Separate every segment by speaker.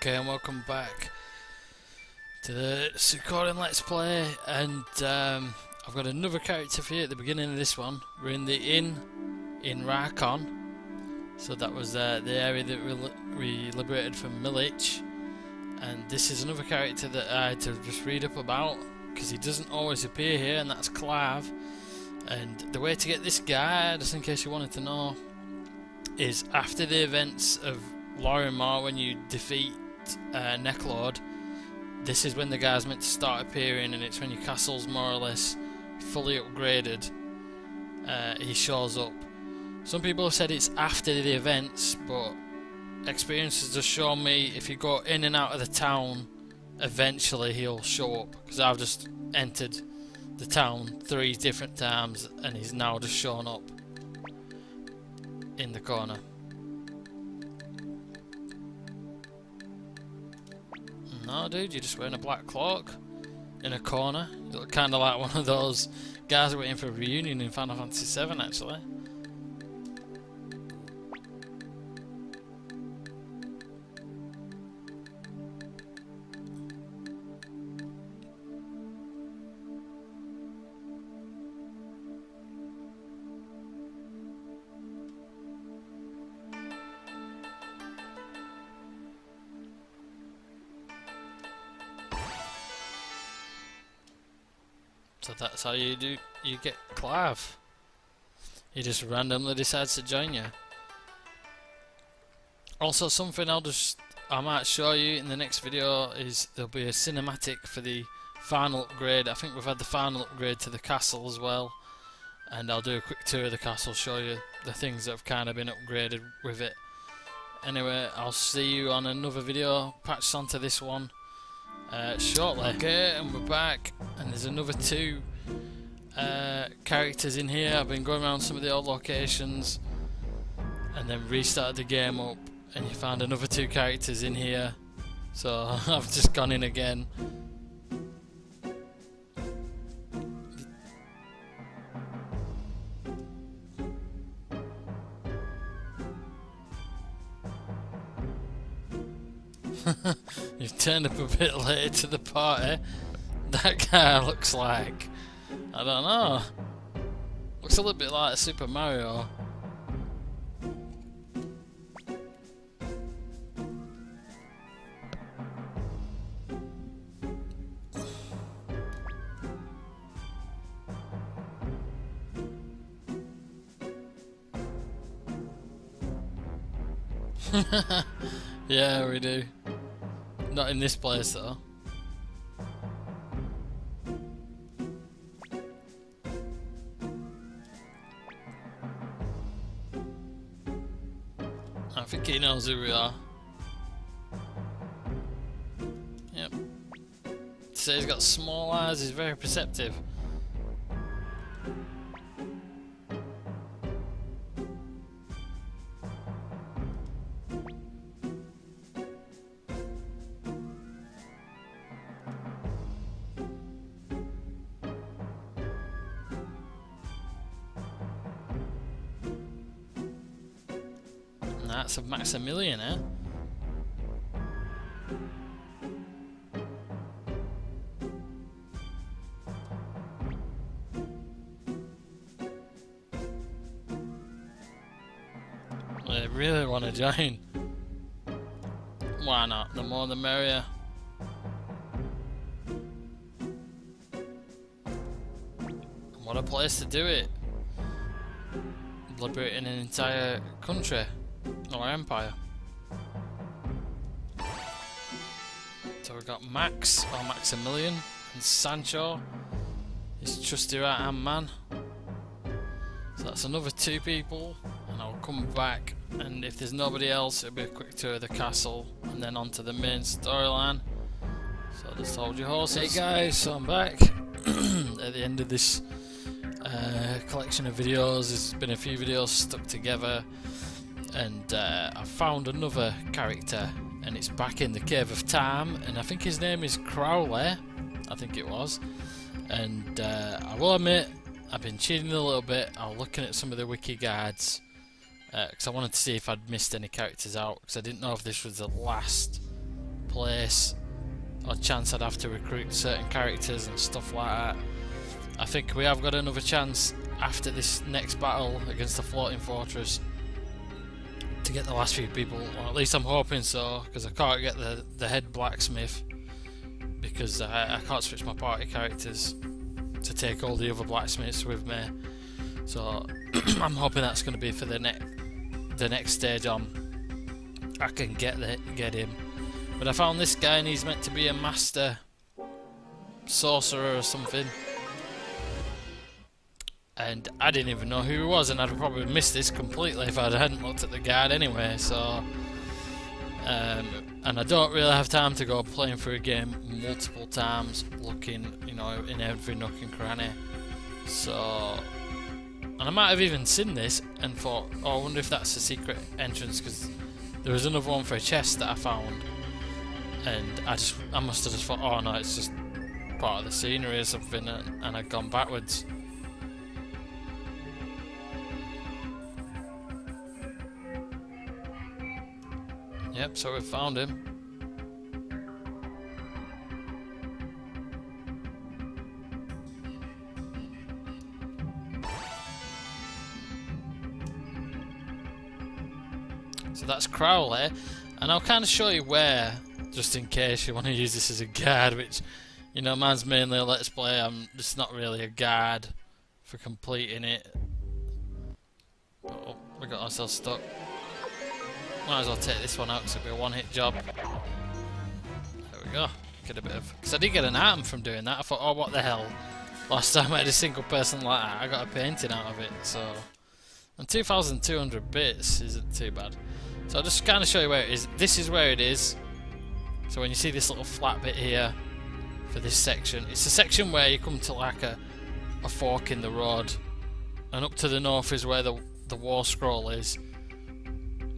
Speaker 1: Okay, and welcome back to the Suikoden Let's Play, and I've got another character for you at the beginning of this one. We're in the inn in Rakon, so that was the area that we liberated from Milich, and this is another character that I had to just read up about, because he doesn't always appear here, and that's Clive. And the way to get this guy, just in case you wanted to know, is after the events of Lorimar, when you defeat Necklord. This is when the guy's meant to start appearing, and it's when your castle's more or less fully upgraded. He shows up. Some people have said it's after the events, but experience has just shown me if you go in and out of the town, eventually he'll show up, because I've just entered the town 3 different times and he's now just shown up in the corner. No, dude, you're just wearing a black cloak in a corner. You look kind of like one of those guys waiting for a reunion in Final Fantasy VII, actually. So that's how you get Clive. He just randomly decides to join you. Also, something I might show you in the next video is there'll be a cinematic for the final upgrade. I think we've had the final upgrade to the castle as well, and I'll do a quick tour of the castle, show you the things that have kind of been upgraded with it. Anyway, I'll see you on another video patched onto this one shortly. Okay, and we're back, and there's another 2 characters in here. I've been going around some of the old locations and then restarted the game up, and you found another 2 characters in here, so I've just gone in again. You've turned up a bit late to the party. That guy looks like, I don't know, looks a little bit like Super Mario. Yeah, we do. Not in this place though. I think he knows who we are. Yep. So he's got small eyes, he's very perceptive. That's a Maximilian, eh? I really want to join. Why not? The more the merrier. What a place to do it. Liberating an entire country. Or empire. So we've got Max, or Maximilian, and Sancho, his trusty right hand man. So that's another 2 people, and I'll come back, and if there's nobody else, it'll be a quick tour of the castle, and then on to the main storyline. So just hold your horses. Hey guys, so I'm back at the end of this collection of videos. There's been a few videos stuck together, and I found another character, and it's back in the Cave of Time, and I think his name is Crowley, I think it was. And I will admit, I've been cheating a little bit. I was looking at some of the wiki guides because I wanted to see if I'd missed any characters out, because I didn't know if this was the last place, or chance I'd have to recruit certain characters and stuff like that. I think we have got another chance after this next battle against the floating fortress to get the last few people, or at least I'm hoping so, because I can't get the head blacksmith because I can't switch my party characters to take all the other blacksmiths with me. So I'm hoping that's going to be for the next stage on. I can get him. But I found this guy and he's meant to be a master sorcerer or something. And I didn't even know who he was, and I'd probably missed this completely if I hadn't looked at the guide anyway. So, and I don't really have time to go playing through a game multiple times, looking, you know, in every nook and cranny. So, and I might have even seen this and thought, oh, I wonder if that's a secret entrance, because there was another one for a chest that I found, and I must have just thought, oh no, it's just part of the scenery or something, and I'd gone backwards. Yep, so we found him. So that's Crowley, and I'll kind of show you where, just in case you want to use this as a guide, which, you know, mine's mainly a let's play. I'm just not really a guide for completing it. But, oh, we got ourselves stuck. Might as well take this one out because it'll be a one-hit job. There we go. Get a bit of... Because I did get an item from doing that. I thought, oh, what the hell. Last time I had a single person like that, I got a painting out of it, so... And 2,200 bits isn't too bad. So I'll just kind of show you where it is. This is where it is. So when you see this little flat bit here for this section, it's a section where you come to like a fork in the road. And up to the north is where the war scroll is.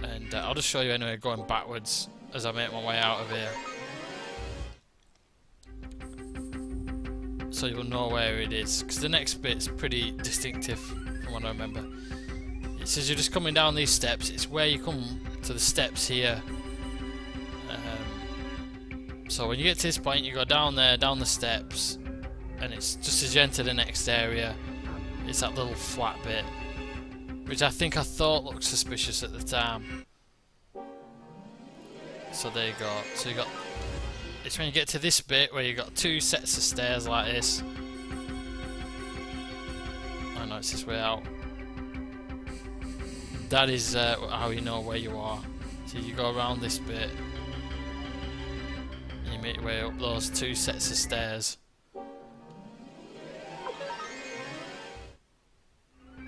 Speaker 1: And I'll just show you anyway, going backwards as I make my way out of here. So you'll know where it is, because the next bit's pretty distinctive from what I remember. It says you're just coming down these steps. It's where you come to the steps here. So when you get to this point, you go down there, down the steps, and it's just as you enter the next area, it's that little flat bit, which I thought looked suspicious at the time. So there you go. So you got, it's when you get to this bit where you got two sets of stairs like this. I know it's this way out. That is how you know where you are. So you go around this bit, and you make your way up those two sets of stairs.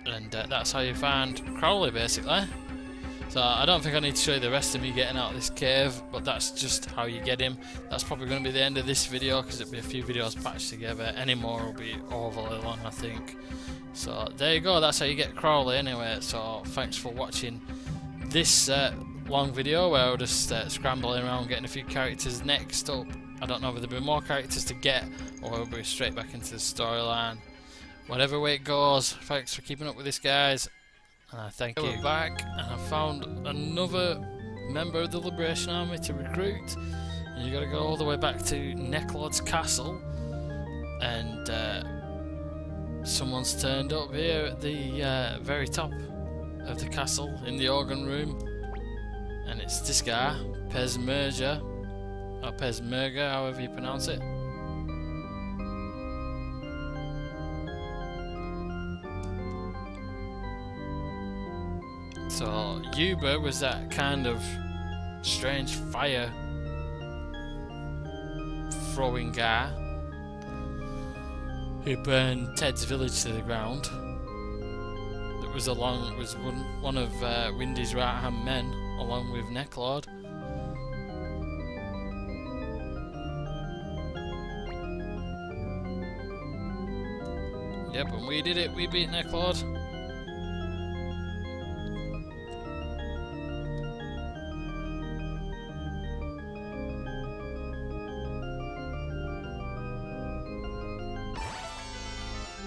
Speaker 1: And that's how you find Crowley, basically. So I don't think I need to show you the rest of me getting out of this cave, but that's just how you get him. That's probably going to be the end of this video, because it'll be a few videos patched together. Any more will be overly long, I think. So there you go, that's how you get Crowley anyway. So thanks for watching this long video where we're just scrambling around getting a few characters. Next up, I don't know whether there'll be more characters to get, or we'll be straight back into the storyline. Whatever way it goes, thanks for keeping up with this, guys, and I thank you. We're back, and I found another member of the Liberation Army to recruit, and you gotta go all the way back to Necklord's castle, and someone's turned up here at the very top of the castle in the organ room, and it's this guy, Pesmerga, or Pesmerga, however you pronounce it. So Yuba was that kind of strange fire throwing guy who burned Ted's village to the ground. That was one of Windy's right hand men, along with Necklord. Yep, and we did it. We beat Necklord.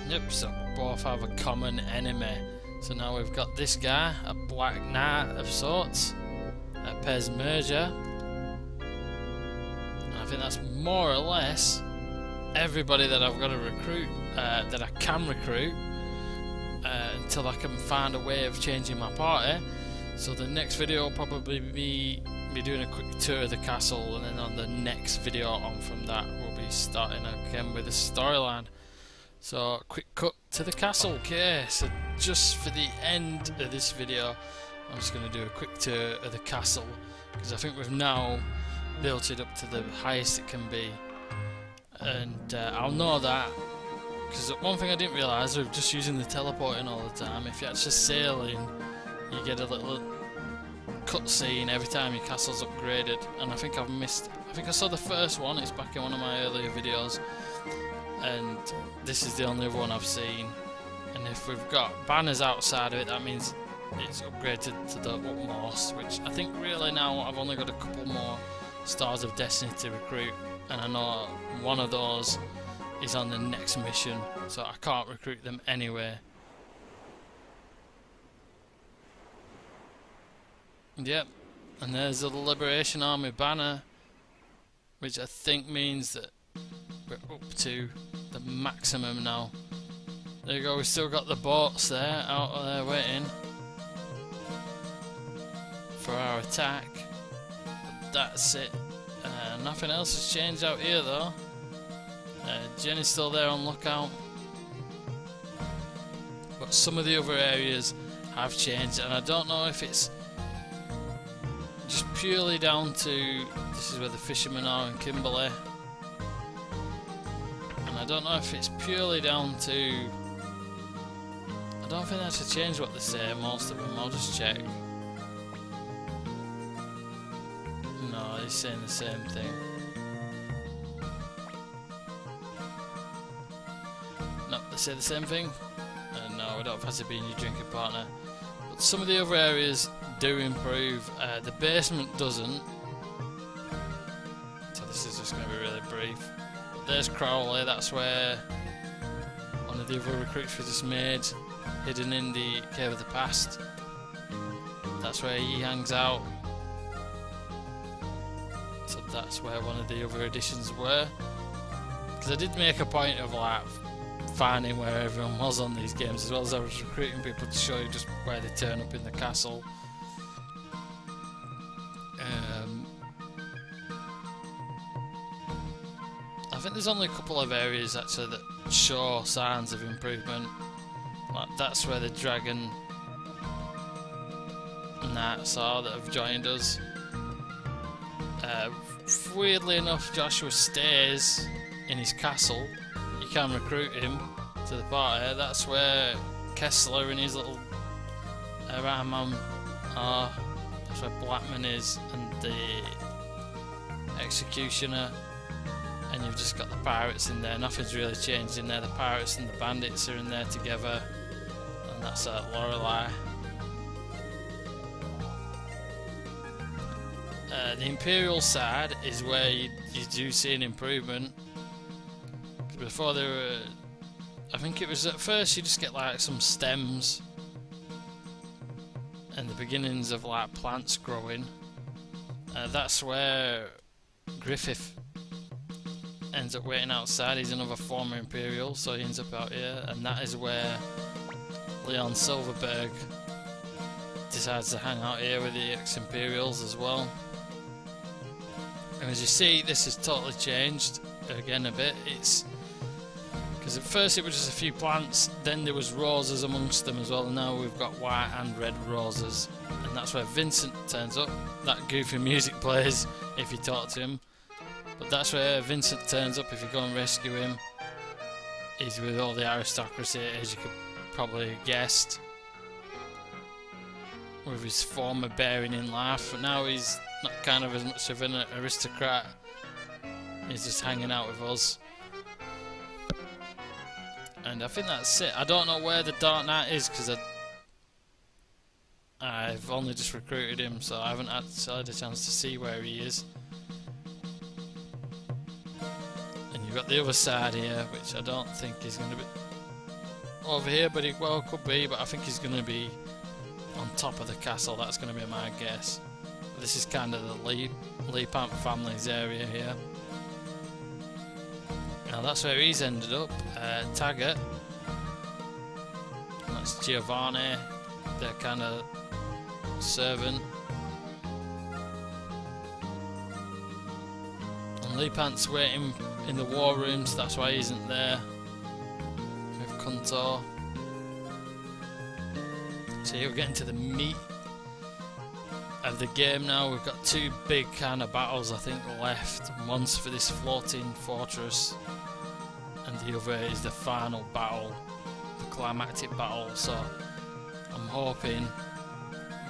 Speaker 1: Yep, so both have a common enemy. So now we've got this guy, a black knight of sorts, a Pesmerga. And I think that's more or less everybody that I've got to recruit, that I can recruit, until I can find a way of changing my party. So the next video will probably be doing a quick tour of the castle, and then on the next video on from that we'll be starting again with the storyline. So quick cut to the castle. Okay, so just for the end of this video I'm just going to do a quick tour of the castle, because I think we've now built it up to the highest it can be, and I'll know that because one thing I didn't realise, we're just using the teleporting all the time. If you're actually sailing, you get a little cutscene every time your castle's upgraded, and I think I saw the first one, it's back in one of my earlier videos, and this is the only other one I've seen. And if we've got banners outside of it, that means it's upgraded to the utmost, which I think really now I've only got a couple more Stars of Destiny to recruit, and I know one of those is on the next mission, so I can't recruit them anyway. Yep, and there's the Liberation Army banner, which I think means that we're up to the maximum now. There you go, we've still got the boats there, out there waiting for our attack. But that's it. Nothing else has changed out here though. Jenny's still there on lookout. But some of the other areas have changed, and I don't know if it's just purely down to, this is where the fishermen are in Kimberley, and I don't know if it's purely down to, I don't think that's to change what they say, most of them. I'll just check. No, he's saying the same thing. No, they say the same thing. No, we don't fancy being your drinking partner. But some of the other areas do improve. The basement doesn't. So this is just going to be really brief. But there's Crowley. That's where one of the other recruits we just made, hidden in the Cave of the Past. That's where he hangs out. So that's where one of the other additions were. Because I did make a point of like finding where everyone was on these games, as well as I was recruiting people to show you just where they turn up in the castle. I think there's only a couple of areas actually that show signs of improvement. Like that's where the dragon knights are that have joined us. Weirdly enough, Joshua stays in his castle. You can recruit him to the party. That's where Kessler and his little right man are. That's where Blackman is, and the Executioner. And you've just got the pirates in there. Nothing's really changed in there. The pirates and the bandits are in there together, and that's at Lorelei. The Imperial side is where you do see an improvement. Before they were, I think it was at first you just get like some stems and the beginnings of like plants growing. That's where Griffith ends up waiting outside. He's another former Imperial, so he ends up out here, and that is where Leon Silverberg decides to hang out here with the ex-Imperials as well. And as you see, this has totally changed again a bit. It's because at first it was just a few plants, then there was roses amongst them as well, and now we've got white and red roses, and that's where Vincent turns up. That goofy music plays if you talk to him, but that's where Vincent turns up if you go and rescue him. He's with all the aristocracy, as you could probably have guessed, with his former bearing in life, but now he's not kind of as much of an aristocrat. He's just hanging out with us. And I think that's it. I don't know where the Dark Knight is because I've only just recruited him, so I haven't had a chance to see where he is. And you've got the other side here, which I don't think is going to be over here, but it well could be. But I think he's going to be on top of the castle. That's going to be my guess. But this is kind of the Lee Pamp family's area here. Now that's where he's ended up, Taggart. And that's Giovanni, their kind of servant. And Lee Pant's waiting in the war rooms, that's why he isn't there. With Kuntor. So here we're getting to the meat of the game now. We've got two big kind of battles I think left. One's for this floating fortress and the other is the final battle, the climactic battle. So I'm hoping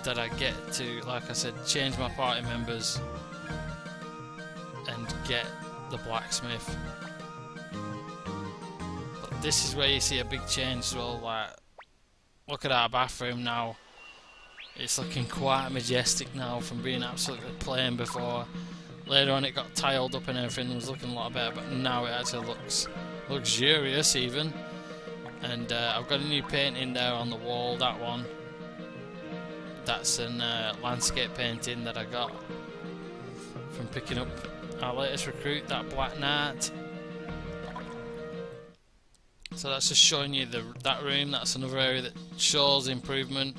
Speaker 1: that I get to, like I said, change my party members and get the blacksmith. But this is where you see a big change as well. Like, look at our bathroom now. It's looking quite majestic now from being absolutely plain before. Later on it got tiled up and everything, was looking a lot better, but now it actually looks luxurious even. And I've got a new painting there on the wall, that one. That's an landscape painting that I got from picking up our latest recruit, that Black Knight. So that's just showing you that room. That's another area that shows improvement.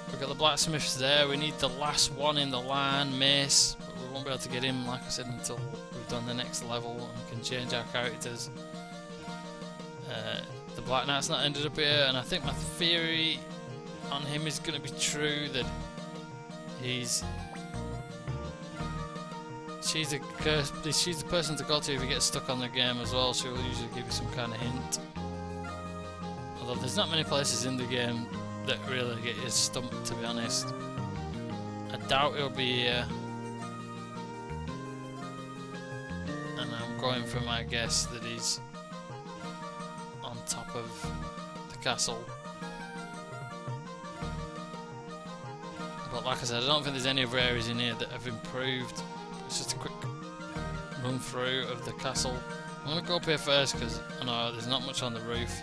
Speaker 1: We've got the blacksmiths there. We need the last one in the line, Mace, but we won't be able to get him, like I said, until we've done the next level and can change our characters. The Black Knight's not ended up here, and I think my theory on him is going to be true, that she's the person to go to if you get stuck on the game as well. She will usually give you some kind of hint. Although there's not many places in the game that really get you stumped, to be honest. I doubt he'll be here. And I'm going for my guess that he's on top of the castle. But like I said, I don't think there's any other areas in here that have improved. It's just a quick run through of the castle. I'm going to go up here first because I know there's not much on the roof.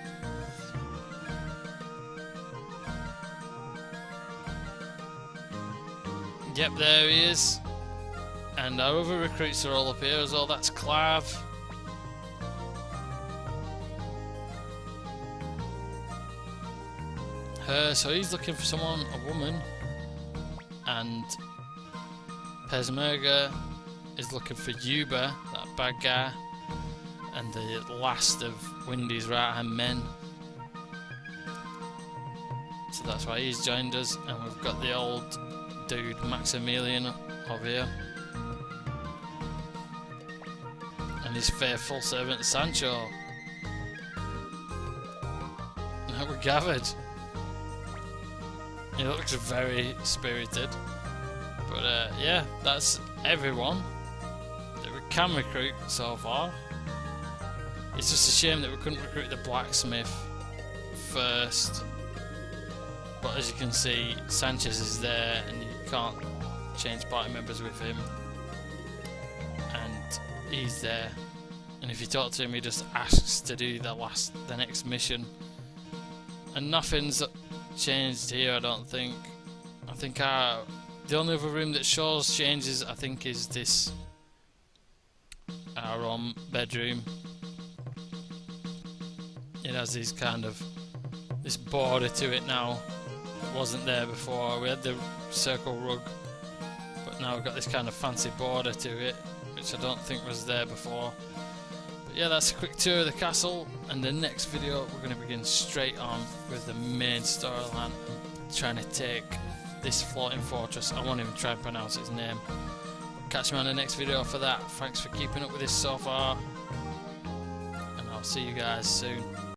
Speaker 1: Yep, there he is. And our other recruits are all up here as well. That's Clive. So he's looking for someone, a woman. And Pesmerga is looking for Yuba, that bad guy. And the last of Windy's right-hand men. So that's why he's joined us. And we've got the old dude Maximilian over here, and his faithful servant Sancho. Now we're gathered. He looks very spirited, but yeah, that's everyone that we can recruit so far. It's just a shame that we couldn't recruit the blacksmith first. But as you can see, Sanchez is there and you can't change party members with him. And he's there. And if you talk to him, he just asks to do the next mission. And nothing's changed here, I don't think. I think the only other room that shows changes, I think, is this, our own bedroom. It has this border to it now. Wasn't there before. We had the circle rug, but now we've got this kind of fancy border to it, which I don't think was there before. But yeah, that's a quick tour of the castle, and the next video we're going to begin straight on with the main storyline, trying to take this floating fortress. I won't even try and pronounce its name. But catch me on the next video for that. Thanks for keeping up with this so far, and I'll see you guys soon.